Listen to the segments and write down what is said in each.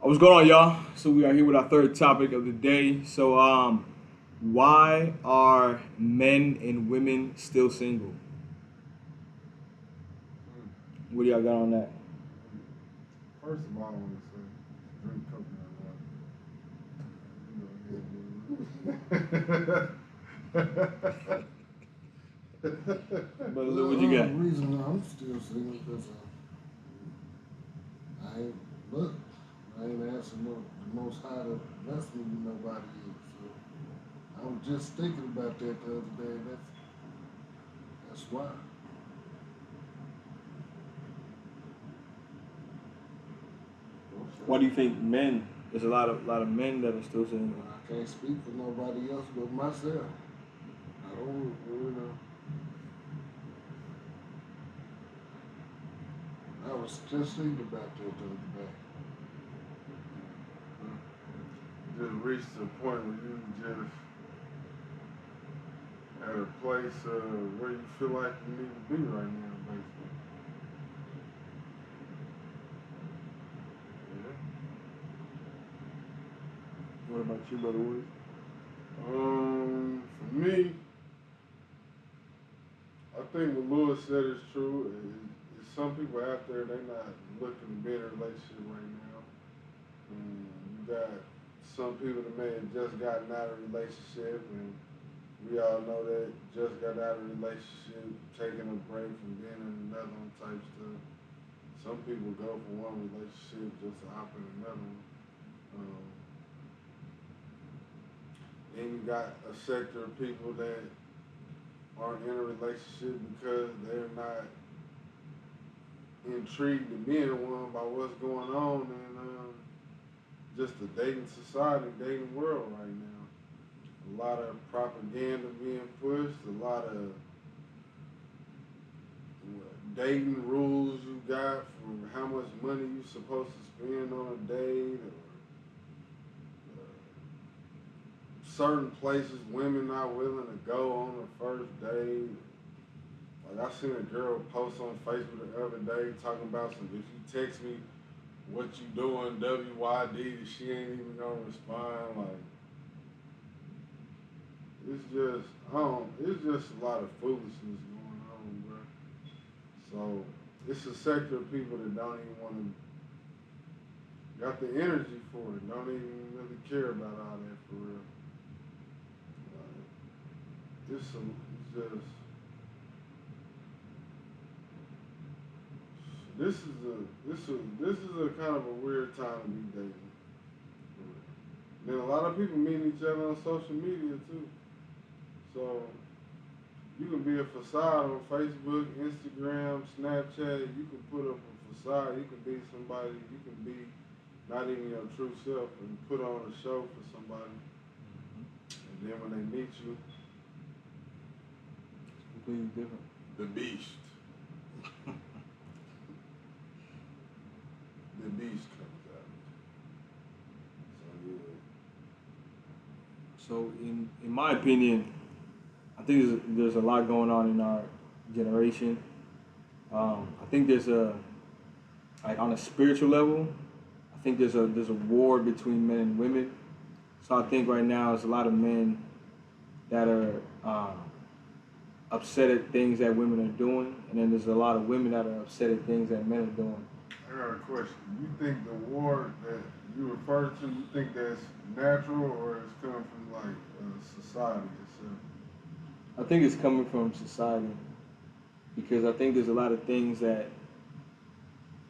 What's going on, y'all? So we are here with our third topic of the day. Why are men and women still single? What do y'all got on that? First of all, I want to say, drink coconut water. But Lou, what you got? The reason I'm still single because I ain't look. I ain't asking the Most High to bless me with nobody else. So I was just thinking about that the other day. That's why. Why do you think men? There's a lot of men that are still single. I can't speak for nobody else but myself. I don't, I was just thinking about that the other day. Just reached a point where you just at a place where you feel like you need to be right now, basically. Yeah. What about you, Brother Wood? For me, I think what Lewis said is true. Some people out there, they're not looking to be in a relationship right now. You got some people that may have just gotten out of a relationship, and we all know that just got out of a relationship, taking a break from being in another one type stuff. Some people go from one relationship just to hop in another one. Then you got a sector of people that aren't in a relationship because they're not intrigued to be in one by what's going on in just the dating society, dating world right now. A lot of propaganda being pushed, a lot of dating rules you got from how much money you supposed to spend on a date, or certain places women not willing to go on the first date. Like I seen a girl post on Facebook the other day talking about some, if you text me what you doing, WYD, she ain't even gonna respond. Like, it's just, it's just a lot of foolishness going on, bro. So it's a sector of people that don't even want to, got the energy for it, don't even really care about all that for real. Like, it's just, this is a kind of a weird time to be dating. Then a lot of people meet each other on social media too. So you can be a facade on Facebook, Instagram, Snapchat. You can put up a facade. You can be somebody. You can be not even your true self and put on a show for somebody. And then when they meet you, It's completely different. the beast. The beast comes out. So So in my opinion, I think there's a lot going on in our generation. I think there's like on a spiritual level, I think there's a war between men and women. So I think right now there's a lot of men that are upset at things that women are doing, and then there's a lot of women that are upset at things that men are doing. I got a question. You think the war that you refer to, you think that's natural or it's coming from like society itself? I think it's coming from society because I think there's a lot of things that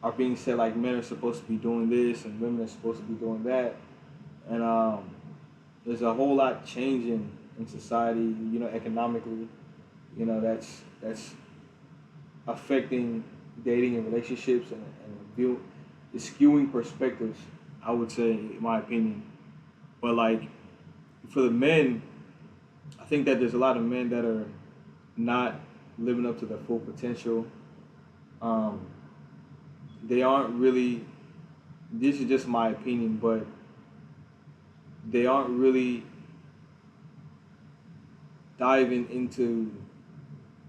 are being said, like men are supposed to be doing this and women are supposed to be doing that, and there's a whole lot changing in society, economically, that's affecting dating and relationships and it's skewing perspectives, I would say, in my opinion. But like for the men, I think that there's a lot of men that are not living up to their full potential. Um, they aren't really. This is just my opinion, but they aren't really diving into,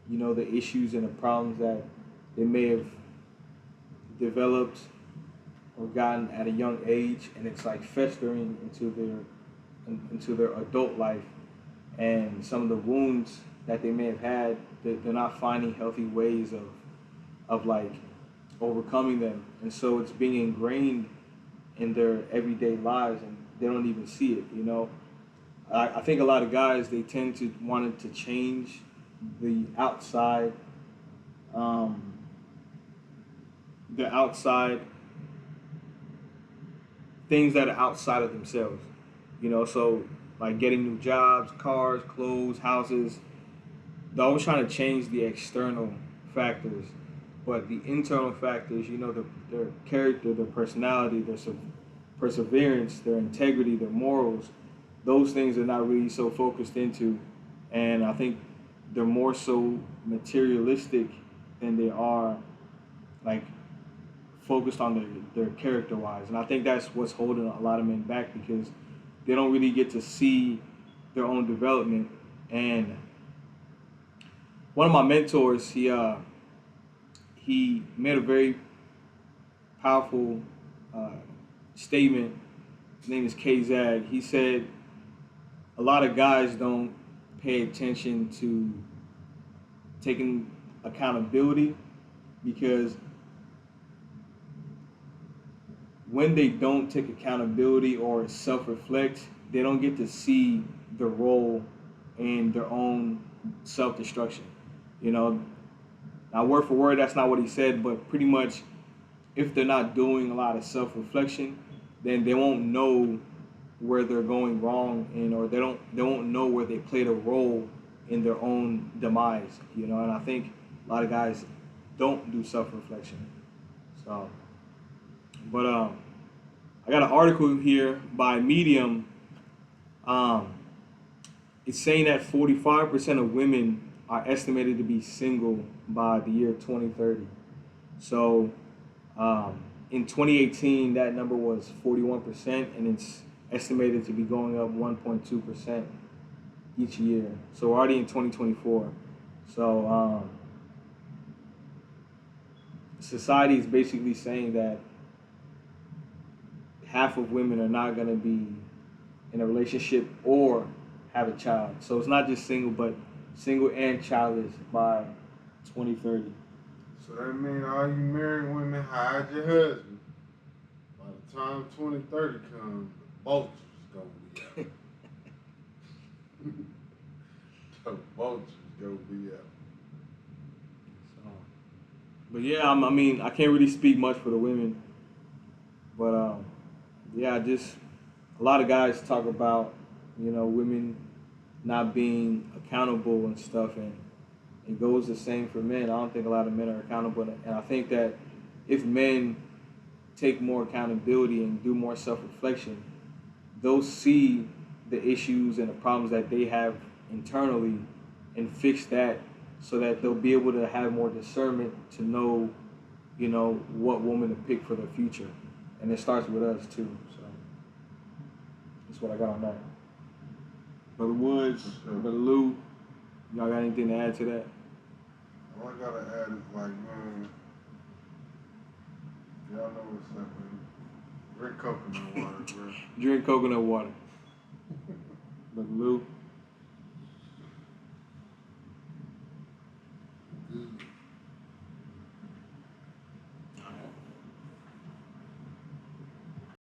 the issues and the problems that they may have developed or gotten at a young age, and it's like festering into their adult life, and some of the wounds that they may have had, they're not finding healthy ways of like overcoming them, and so it's being ingrained in their everyday lives, and they don't even see it. You know, I think a lot of guys, they tend to wanted to change the outside, um, the outside things that are outside of themselves. You know, so like getting new jobs, cars, clothes, houses. They're always trying to change the external factors, but the internal factors, you know, their character, their personality, their perseverance, their integrity, their morals, those things are not really so focused into, and I think they're more so materialistic than they are like focused on their character wise, and I think that's what's holding a lot of men back because they don't really get to see their own development. And one of my mentors, he made a very powerful uh, statement. His name is K Zag. He said a lot of guys don't pay attention to taking accountability because when they don't take accountability or self-reflect, they don't get to see the role in their own self-destruction. You know, now word for word, that's not what he said, but pretty much, if they're not doing a lot of self-reflection, then they won't know where they're going wrong, and or they won't know where they played a role in their own demise. You know, and I think a lot of guys don't do self-reflection. So, but I got an article here by Medium. Um, it's saying that 45% of women are estimated to be single by the year 2030. So in 2018, that number was 41%, and it's estimated to be going up 1.2% each year. So we're already in 2024. So society is basically saying that half of women are not going to be in a relationship or have a child. So it's not just single, but single and childless by 2030. So that means all you married women hide your husband. By the time 2030 comes, the vulture's gonna be out. The vulture's gonna be out. So, but yeah, I mean, I can't really speak much for the women, but yeah, just a lot of guys talk about, you know, women not being accountable and stuff, and it goes the same for men. I don't think a lot of men are accountable, and I think that if men take more accountability and do more self-reflection, they'll see the issues and the problems that they have internally and fix that, so that they'll be able to have more discernment to know, you know, what woman to pick for their future. And it starts with us too. So that's what I got on that. Brother Woods, Brother Lou, y'all got anything to add to that? All I gotta add is like, man, y'all know what's up, man. Drink coconut water, bro. Drink coconut water. Brother Lou.